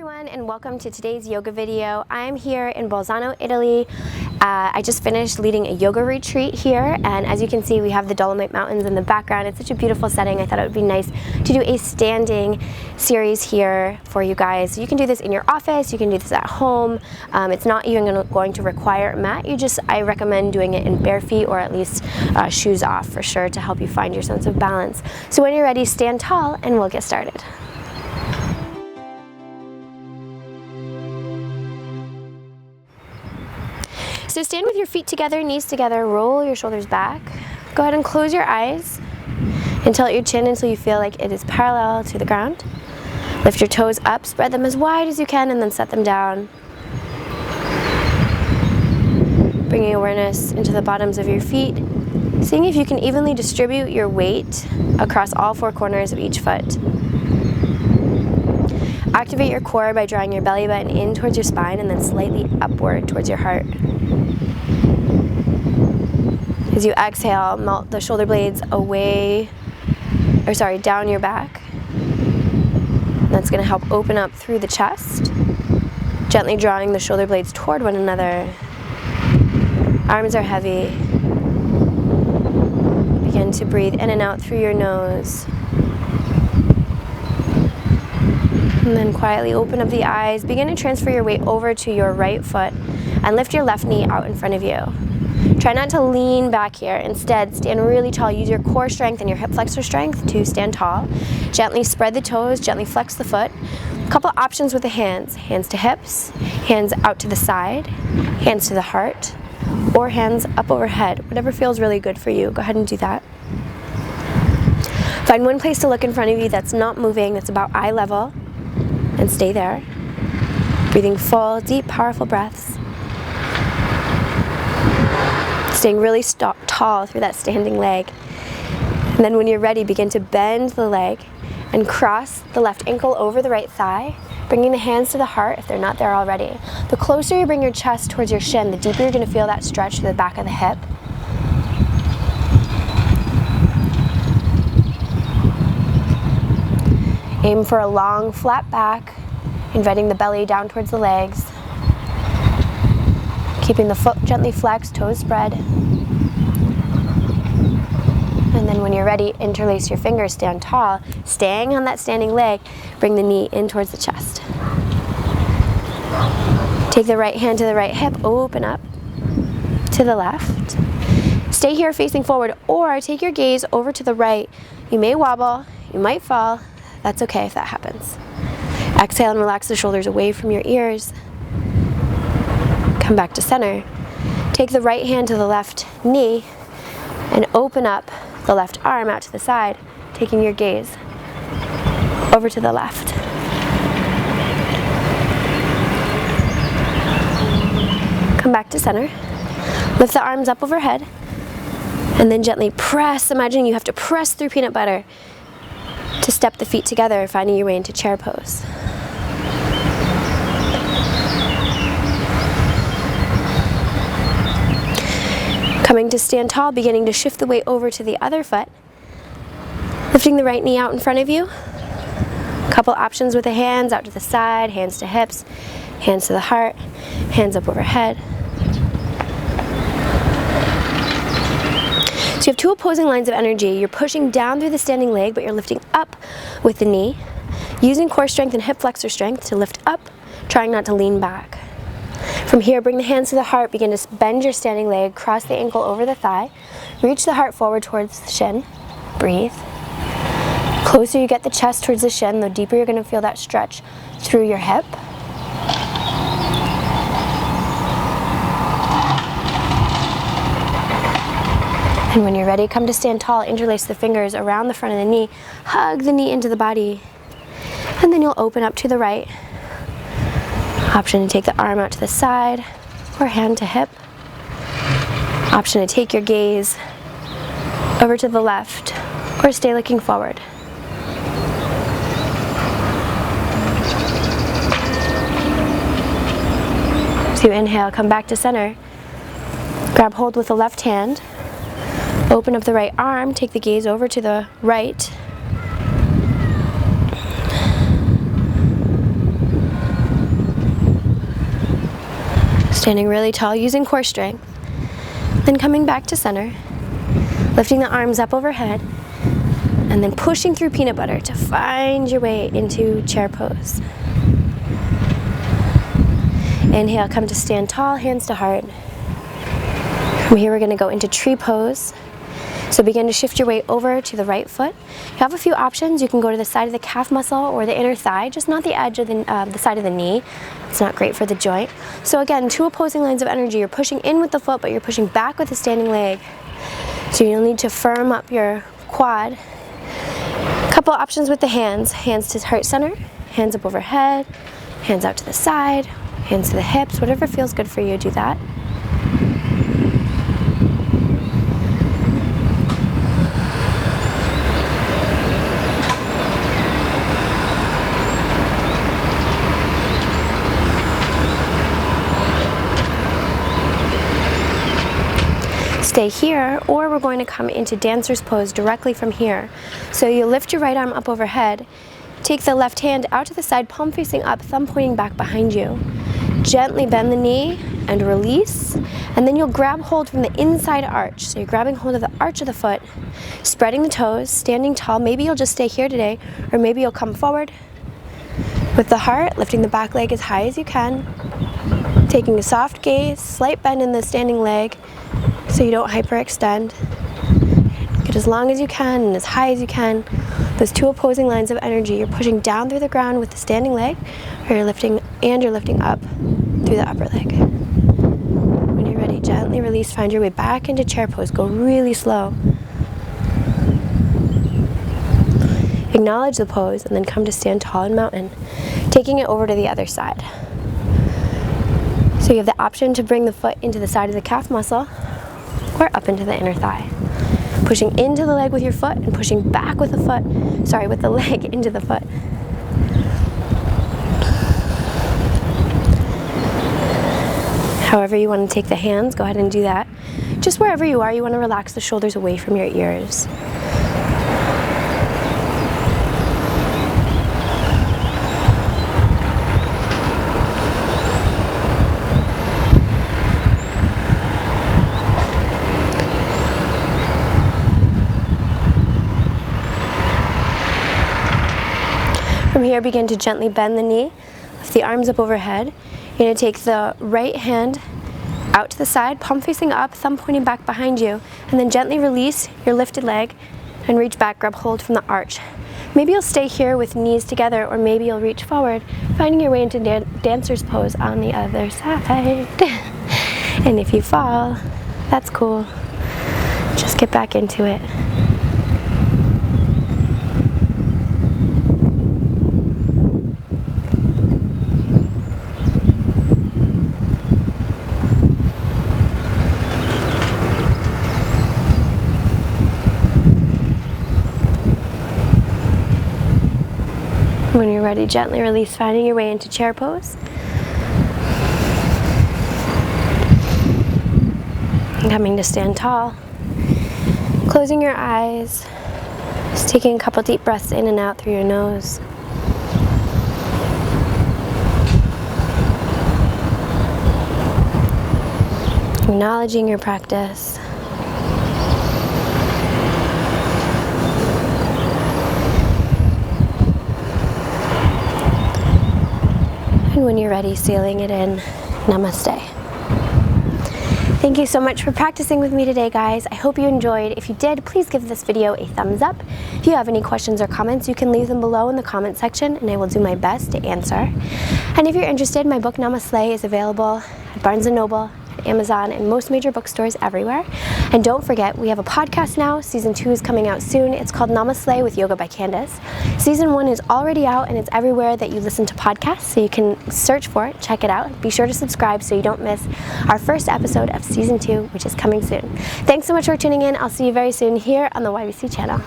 everyone, and welcome to today's yoga video. I'm here in Bolzano, Italy. I just finished leading a yoga retreat here, and as you can see, we have the Dolomite Mountains in the background. It's such a beautiful setting. I thought it would be nice to do a standing series here for you guys. You can do this in your office, you can do this at home. It's not even going to require a mat. I recommend doing it in bare feet or at least shoes off for sure to help you find your sense of balance. So when you're ready, stand tall and we'll get started. So stand with your feet together, knees together, roll your shoulders back. Go ahead and close your eyes and tilt your chin until you feel like it is parallel to the ground. Lift your toes up, spread them as wide as you can, and then set them down. Bringing awareness into the bottoms of your feet, seeing if you can evenly distribute your weight across all four corners of each foot. Activate your core by drawing your belly button in towards your spine and then slightly upward towards your heart. As you exhale, melt the shoulder blades down your back. That's going to help open up through the chest, gently drawing the shoulder blades toward one another. Arms are heavy. Begin to breathe in and out through your nose. And then quietly open up the eyes. Begin to transfer your weight over to your right foot and lift your left knee out in front of you. Try not to lean back here. Instead, stand really tall. Use your core strength and your hip flexor strength to stand tall. Gently spread the toes, gently flex the foot. A couple options with the hands. Hands to hips, hands out to the side, hands to the heart, or hands up overhead. Whatever feels really good for you, go ahead and do that. Find one place to look in front of you that's not moving, that's about eye level, and stay there. Breathing full, deep, powerful breaths. Staying really tall through that standing leg. And then when you're ready, begin to bend the leg and cross the left ankle over the right thigh, bringing the hands to the heart if they're not there already. The closer you bring your chest towards your shin, the deeper you're going to feel that stretch to the back of the hip. Aim for a long, flat back, inviting the belly down towards the legs. Keeping the foot gently flexed, toes spread. And then when you're ready, interlace your fingers, stand tall. Staying on that standing leg, bring the knee in towards the chest. Take the right hand to the right hip, open up to the left. Stay here facing forward, or take your gaze over to the right. You may wobble, you might fall. That's okay if that happens. Exhale and relax the shoulders away from your ears. Come back to center. Take the right hand to the left knee and open up the left arm out to the side, taking your gaze over to the left. Come back to center. Lift the arms up overhead and then gently press. Imagine you have to press through peanut butter to step the feet together, finding your way into chair pose. Coming to stand tall, beginning to shift the weight over to the other foot. Lifting the right knee out in front of you. A couple options with the hands out to the side, hands to hips, hands to the heart, hands up overhead. So you have two opposing lines of energy. You're pushing down through the standing leg, but you're lifting up with the knee. Using core strength and hip flexor strength to lift up, trying not to lean back. From here, bring the hands to the heart, begin to bend your standing leg, cross the ankle over the thigh, reach the heart forward towards the shin, breathe. Closer you get the chest towards the shin, the deeper you're going to feel that stretch through your hip. And when you're ready, come to stand tall, interlace the fingers around the front of the knee, hug the knee into the body, and then you'll open up to the right. Option to take the arm out to the side or hand to hip. Option to take your gaze over to the left or stay looking forward. So you inhale, come back to center. Grab hold with the left hand. Open up the right arm, take the gaze over to the right. Standing really tall using core strength. Then coming back to center. Lifting the arms up overhead. And then pushing through peanut butter to find your way into chair pose. Inhale, come to stand tall, hands to heart. From here we're going to go into tree pose. So begin to shift your weight over to the right foot. You have a few options. You can go to the side of the calf muscle or the inner thigh, just not the edge of the side of the knee. It's not great for the joint. So again, two opposing lines of energy. You're pushing in with the foot, but you're pushing back with the standing leg. So you'll need to firm up your quad. Couple options with the hands. Hands to heart center, hands up overhead, hands out to the side, hands to the hips, whatever feels good for you, do that. Stay here, or we're going to come into dancer's pose directly from here. So you lift your right arm up overhead, take the left hand out to the side, palm facing up, thumb pointing back behind you. Gently bend the knee and release, and then you'll grab hold from the inside arch. So you're grabbing hold of the arch of the foot, spreading the toes, standing tall. Maybe you'll just stay here today, or maybe you'll come forward with the heart, lifting the back leg as high as you can, taking a soft gaze, slight bend in the standing leg, so you don't hyperextend. Get as long as you can and as high as you can. Those two opposing lines of energy. You're pushing down through the ground with the standing leg, or you're lifting up through the upper leg. When you're ready, gently release, find your way back into chair pose. Go really slow. Acknowledge the pose and then come to stand tall in mountain, taking it over to the other side. So you have the option to bring the foot into the side of the calf muscle, or up into the inner thigh. Pushing into the leg with your foot and pushing back with the leg into the foot. However you want to take the hands, go ahead and do that. Just wherever you are, you want to relax the shoulders away from your ears. From here, begin to gently bend the knee, lift the arms up overhead. You're going to take the right hand out to the side, palm facing up, thumb pointing back behind you, and then gently release your lifted leg and reach back, grab hold from the arch. Maybe you'll stay here with knees together, or maybe you'll reach forward, finding your way into dancer's pose on the other side. And if you fall, that's cool. Just get back into it. When you're ready, gently release, finding your way into chair pose. And coming to stand tall. Closing your eyes. Just taking a couple deep breaths in and out through your nose. Acknowledging your practice. And when you're ready, sealing it in. Namaste. Thank you so much for practicing with me today, guys. I hope you enjoyed. If you did, please give this video a thumbs up. If you have any questions or comments, you can leave them below in the comment section, and I will do my best to answer. And if you're interested, my book Namaste is available at Barnes & Noble, Amazon, and most major bookstores everywhere. And don't forget, we have a podcast now. Season 2 is coming out soon. It's called Namaste with Yoga by Candace. Season 1 is already out, and it's everywhere that you listen to podcasts, so you can search for it, check it out. Be sure to subscribe so you don't miss our first episode of Season 2, which is coming soon. Thanks so much for tuning in. I'll see you very soon here on the YBC channel.